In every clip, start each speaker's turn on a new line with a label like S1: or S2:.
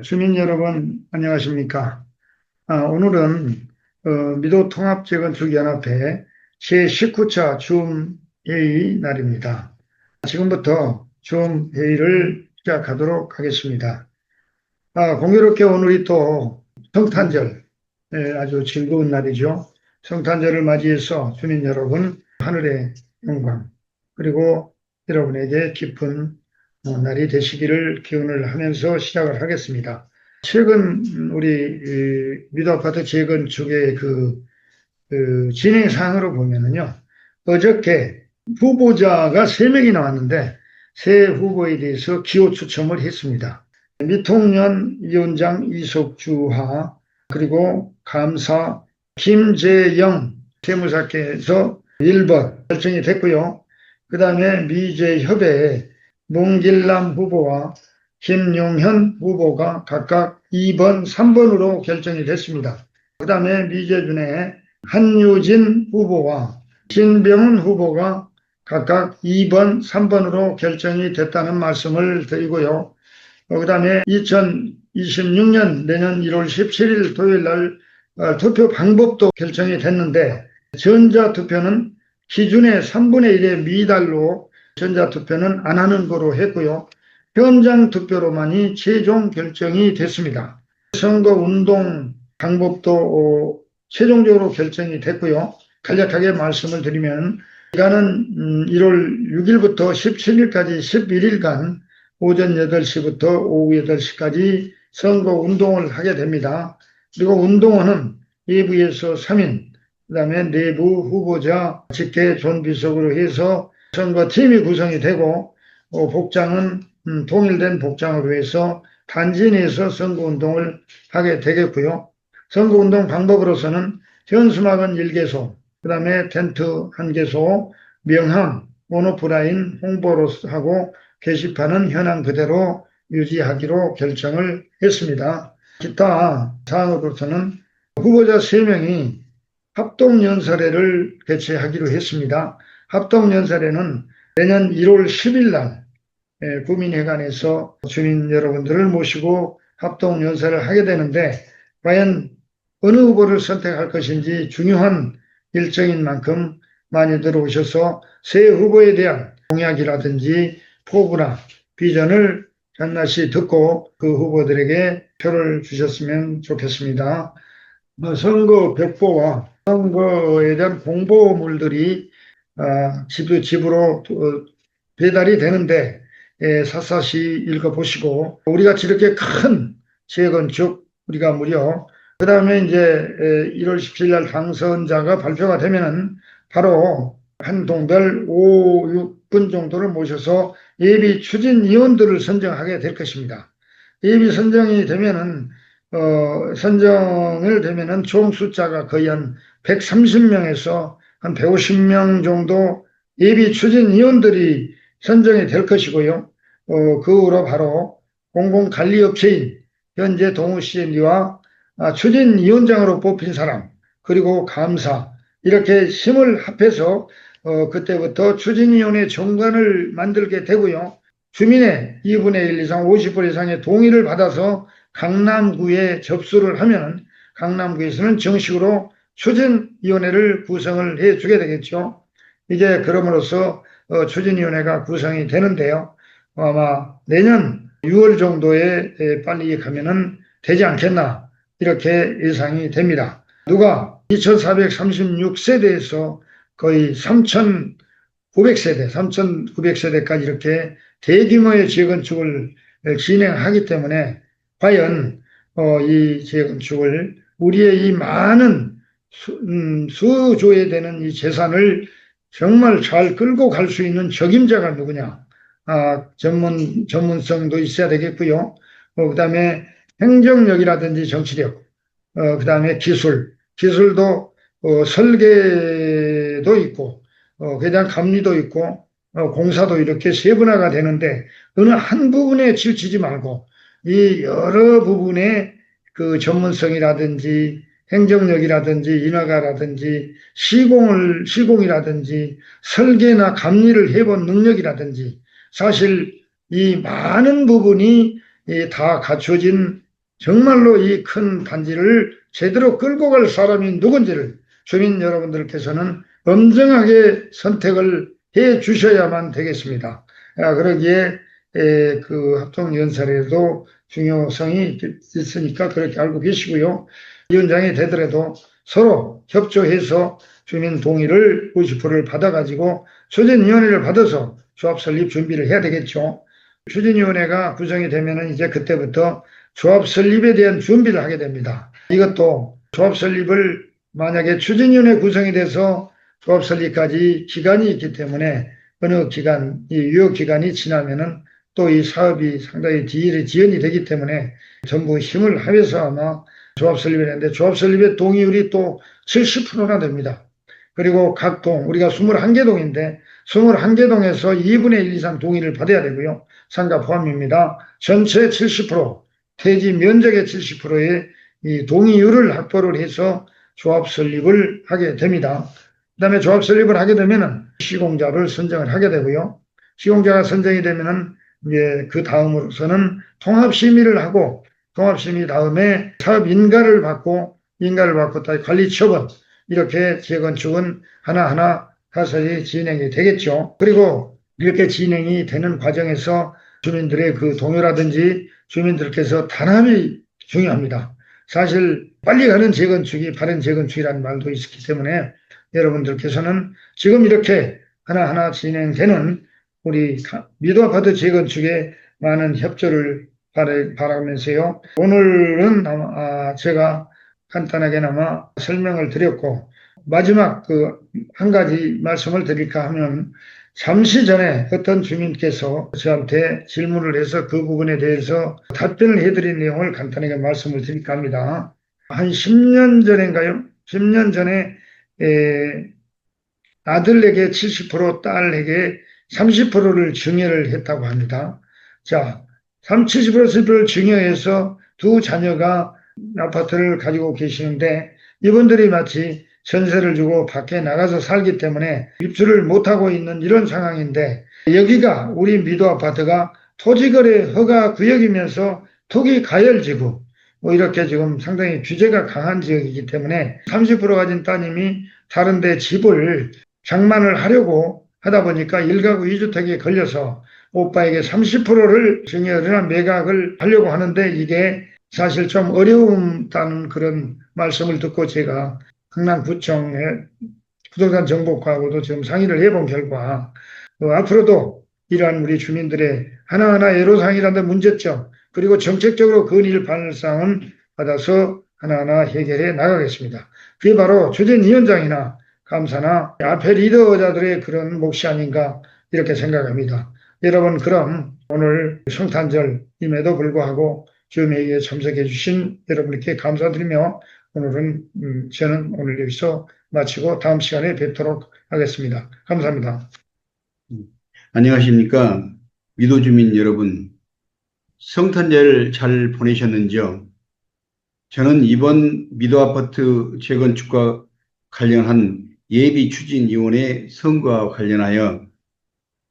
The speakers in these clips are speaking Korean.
S1: 주민 여러분, 안녕하십니까? 오늘은 미도통합재건축연합회 제19차 줌회의 날입니다. 지금부터 줌회의를 시작하도록 하겠습니다. 공교롭게 오늘이 또 성탄절, 아주 즐거운 날이죠. 성탄절을 맞이해서 주민 여러분, 하늘의 영광, 그리고 여러분에게 깊은 날이 되시기를 기원을 하면서 시작을 하겠습니다. 최근 우리 미도 아파트 재건축의 그 진행 사항으로 보면은요, 어저께 후보자가 3명이 나왔는데 새 후보에 대해서 기호 추첨을 했습니다. 미통연 위원장 이석주하, 그리고 감사 김재영 세무사께서 1번 결정이 됐고요. 그 다음에 미제협의 문길남 후보와 김용현 후보가 각각 2번, 3번으로 결정이 됐습니다. 그 다음에 미제준의 한유진 후보와 신병훈 후보가 각각 2번, 3번으로 결정이 됐다는 말씀을 드리고요. 그 다음에 2026년 내년 1월 17일 토요일 날 투표 방법도 결정이 됐는데, 전자투표는 기준의 3분의 1의 미달로 전자투표는 안 하는 거로 했고요. 현장 투표로만이 최종 결정이 됐습니다. 선거운동 방법도 최종적으로 결정이 됐고요. 간략하게 말씀을 드리면, 기간은 1월 6일부터 17일까지 11일간 오전 8시부터 오후 8시까지 선거운동을 하게 됩니다. 그리고 운동원은 외부에서 3인, 그 다음에 내부 후보자 직계 존비속으로 해서 선거팀이 구성이 되고, 복장은 통일된 복장으로 해서 단지 내에서 선거운동을 하게 되겠고요. 선거운동 방법으로서는 현수막은 1개소, 그 다음에 텐트 1개소, 명함, 모노프라인 홍보로 하고 게시판은 현황 그대로 유지하기로 결정을 했습니다. 기타 사항으로서는 후보자 3명이 합동연설회를 개최하기로 했습니다. 합동연설회는 내년 1월 10일 날 구민회관에서 주민 여러분들을 모시고 합동연설을 하게 되는데, 과연 어느 후보를 선택할 것인지 중요한 일정인 만큼 많이들 오셔서 새 후보에 대한 공약이라든지 포부나 비전을 낱낱이 듣고 그 후보들에게 표를 주셨으면 좋겠습니다. 선거 벽보와 선거에 대한 공보물들이 집으로 배달이 되는데, 샅샅이 읽어보시고, 우리같이 이렇게 큰 재건축, 우리가 무려 그 다음에 이제 1월 17일 날 당선자가 발표가 되면은 바로 한 동별 5, 6분 정도를 모셔서 예비 추진위원들을 선정하게 될 것입니다. 예비 선정이 되면은 선정을 되면은 총 숫자가 거의 한 130명에서 한 150명 정도 예비 추진위원들이 선정이 될 것이고요. 그 후로 바로 공공관리업체인 현재 동우CND와 추진위원장으로 뽑힌 사람, 그리고 감사, 이렇게 힘을 합해서 그때부터 추진위원회 정관을 만들게 되고요. 주민의 2분의 1 이상 50% 이상의 동의를 받아서 강남구에 접수를 하면 강남구에서는 정식으로 추진위원회를 구성을 해주게 되겠죠. 이제 그럼으로써 추진위원회가 구성이 되는데요. 아마 내년 6월 정도에 빨리 가면은 되지 않겠나, 이렇게 예상이 됩니다. 누가 2436세대에서 거의 3900세대, 3900세대까지 이렇게 대규모의 재건축을 진행하기 때문에 과연 이 재건축을 우리의 이 많은 수조에 되는 이 재산을 정말 잘 끌고 갈 수 있는 적임자가 누구냐? 전문성도 있어야 되겠고요. 그 다음에 행정력이라든지 정치력, 그 다음에 기술도 설계도 있고, 그에 대한 감리도 있고, 공사도 이렇게 세분화가 되는데, 어느 한 부분에 치우치지 말고, 이 여러 부분의 그 전문성이라든지, 행정력이라든지, 인허가라든지, 시공이라든지, 설계나 감리를 해본 능력이라든지, 사실 이 많은 부분이 이 다 갖춰진 정말로 이 큰 단지를 제대로 끌고 갈 사람이 누군지를 주민 여러분들께서는 엄정하게 선택을 해 주셔야만 되겠습니다. 그러기에 그 합동연설에도 중요성이 있으니까 그렇게 알고 계시고요. 위원장이 되더라도 서로 협조해서 주민 동의를 50%를 받아가지고 추진위원회를 받아서 조합 설립 준비를 해야 되겠죠. 추진위원회가 구성이 되면은 이제 그때부터 조합 설립에 대한 준비를 하게 됩니다. 이것도 조합 설립을 만약에 추진위원회 구성이 돼서 조합 설립까지 기간이 있기 때문에 어느 기간, 이 유효 기간이 지나면은 또 이 사업이 상당히 지연이 되기 때문에 전부 힘을 합해서 아마 조합 설립을 했는데 조합 설립의 동의율이 또 70%나 됩니다. 그리고 각 동, 우리가 21개 동인데 21개 동에서 2분의 1 이상 동의를 받아야 되고요. 상가 포함입니다. 전체 70%, 대지 면적의 70%의 이 동의율을 확보를 해서 조합 설립을 하게 됩니다. 그다음에 조합 설립을 하게 되면은 시공자를 선정을 하게 되고요. 시공자가 선정이 되면은 이제 그 다음으로서는 통합심의를 하고 통합심의 다음에 사업 인가를 받고 다시 관리 처분 이렇게 재건축은 하나하나 사설이 진행이 되겠죠. 그리고 이렇게 진행이 되는 과정에서 주민들의 그 동요라든지 주민들께서 단합이 중요합니다. 사실 빨리 가는 재건축이 바른 재건축이라는 말도 있기 때문에 여러분들께서는 지금 이렇게 하나하나 진행되는 우리 미도 아파트 재건축에 많은 협조를 바라면서요. 오늘은 제가 간단하게나마 설명을 드렸고 마지막 그 한 가지 말씀을 드릴까 하면 잠시 전에 어떤 주민께서 저한테 질문을 해서 그 부분에 대해서 답변을 해드린 내용을 간단하게 말씀을 드릴까 합니다. 한 10년 전인가요? 10년 전에 아들에게 70%, 딸에게 30%를 증여를 했다고 합니다. 자, 70%를 증여해서 두 자녀가 아파트를 가지고 계시는데 이분들이 마치 전세를 주고 밖에 나가서 살기 때문에 입주를 못하고 있는 이런 상황인데 여기가 우리 미도 아파트가 토지거래 허가 구역이면서 토기 가열지구 뭐 이렇게 지금 상당히 규제가 강한 지역이기 때문에 30% 가진 따님이 다른 데 집을 장만을 하려고 하다 보니까 1가구 2주택에 걸려서 오빠에게 30%를 증여를 매각을 하려고 하는데 이게 사실 좀 어려움다는 그런 말씀을 듣고 제가 강남구청의 부동산 정보과하고도 지금 상의를 해본 결과 앞으로도 이러한 우리 주민들의 하나하나 애로사항이라는 문제점 그리고 정책적으로 건의를 발상은 받아서 하나하나 해결해 나가겠습니다. 그게 바로 추진위원장이나 감사나 앞에 리더자들의 그런 몫이 아닌가 이렇게 생각합니다. 여러분 그럼 오늘 성탄절임에도 불구하고 주회의에 참석해 주신 여러분께 감사드리며 오늘은 저는 오늘 여기서 마치고 다음 시간에 뵙도록 하겠습니다. 감사합니다.
S2: 안녕하십니까. 미도 주민 여러분, 성탄절 잘 보내셨는지요? 저는 이번 미도 아파트 재건축과 관련한 예비추진위원회 선거와 관련하여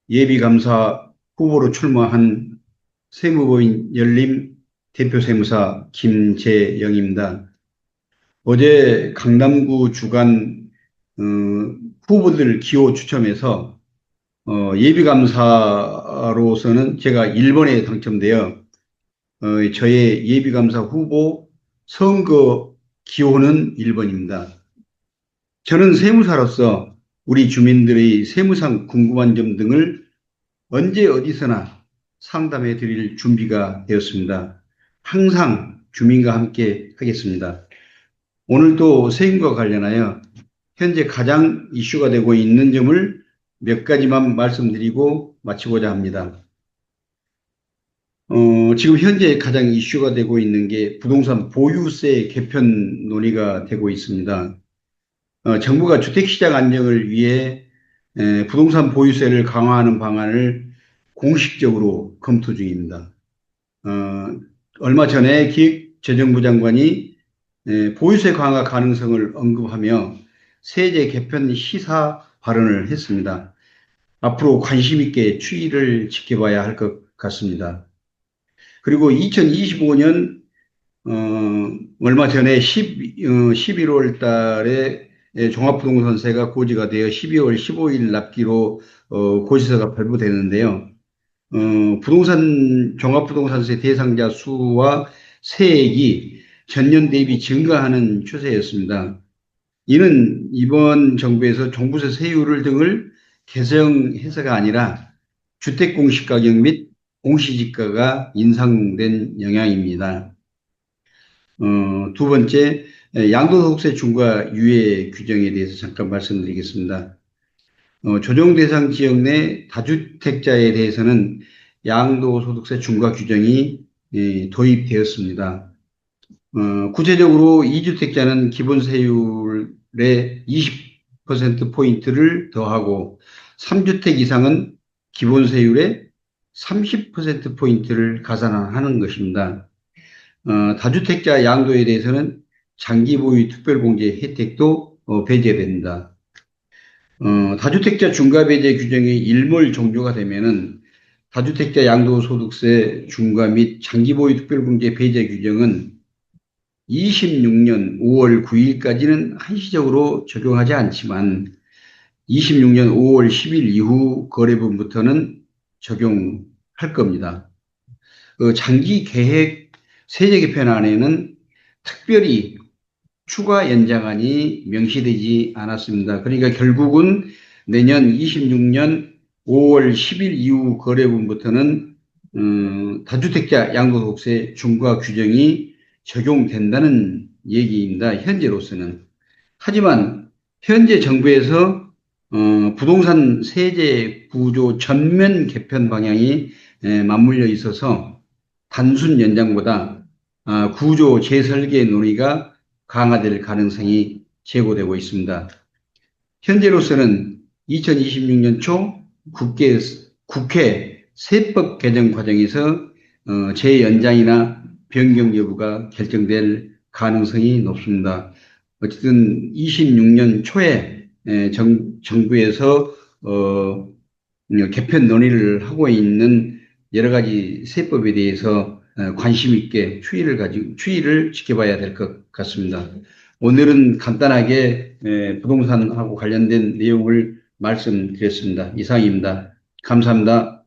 S2: 예비감사 후보로 출마한 세무법인 열림 대표세무사 김재영입니다. 어제 강남구 주간 후보들 기호 추첨해서 예비감사로서는 제가 1번에 당첨되어 저의 예비감사 후보 선거 기호는 1번입니다. 저는 세무사로서 우리 주민들의 세무상 궁금한 점 등을 언제 어디서나 상담해 드릴 준비가 되었습니다. 항상 주민과 함께 하겠습니다. 오늘도 세금과 관련하여 현재 가장 이슈가 되고 있는 점을 몇 가지만 말씀드리고 마치고자 합니다. 지금 현재 가장 이슈가 되고 있는 게 부동산 보유세 개편 논의가 되고 있습니다. 정부가 주택시장 안정을 위해 부동산 보유세를 강화하는 방안을 공식적으로 검토 중입니다. 얼마 전에 기획재정부 장관이 보유세 강화 가능성을 언급하며 세제 개편 시사 발언을 했습니다. 앞으로 관심 있게 추이를 지켜봐야 할 것 같습니다. 그리고 2025년 얼마 전에 11월 달에 종합부동산세가 고지가 되어 12월 15일 납기로 고지서가 발부되는데요. 종합부동산세 대상자 수와 세액이 전년 대비 증가하는 추세였습니다. 이는 이번 정부에서 종부세 세율을 등을 개정해서가 아니라 주택공시가격 및 공시지가가 인상된 영향입니다. 두 번째, 양도소득세 중과 유예 규정에 대해서 잠깐 말씀드리겠습니다. 조정 대상 지역 내 다주택자에 대해서는 양도소득세 중과 규정이 도입되었습니다. 구체적으로 2주택자는 기본 세율의 20%포인트를 더하고 3주택 이상은 기본 세율의 30%포인트를 가산하는 것입니다. 다주택자 양도에 대해서는 장기 보유 특별공제 혜택도 배제됩니다. 다주택자 중과 배제 규정이 일몰 종료가 되면은 다주택자 양도소득세 중과 및 장기 보유 특별공제 배제 규정은 26년 5월 9일까지는 한시적으로 적용하지 않지만 26년 5월 10일 이후 거래분부터는 적용할 겁니다. 장기 계획 세제 개편안에는 특별히 추가 연장안이 명시되지 않았습니다. 그러니까 결국은 내년 26년 5월 10일 이후 거래분부터는 다주택자 양도소득세 중과 규정이 적용된다는 얘기입니다. 현재로서는. 하지만 현재 정부에서 부동산 세제 구조 전면 개편 방향이 맞물려 있어서 단순 연장보다 구조 재설계 논의가 강화될 가능성이 제고되고 있습니다. 현재로서는 2026년 초 국회 세법 개정 과정에서 재연장이나 변경 여부가 결정될 가능성이 높습니다. 어쨌든 26년 초에 정부에서 개편 논의를 하고 있는 여러 가지 세법에 대해서 관심 있게 추이를 지켜봐야 될 것 같습니다. 오늘은 간단하게 부동산하고 관련된 내용을 말씀드렸습니다. 이상입니다. 감사합니다.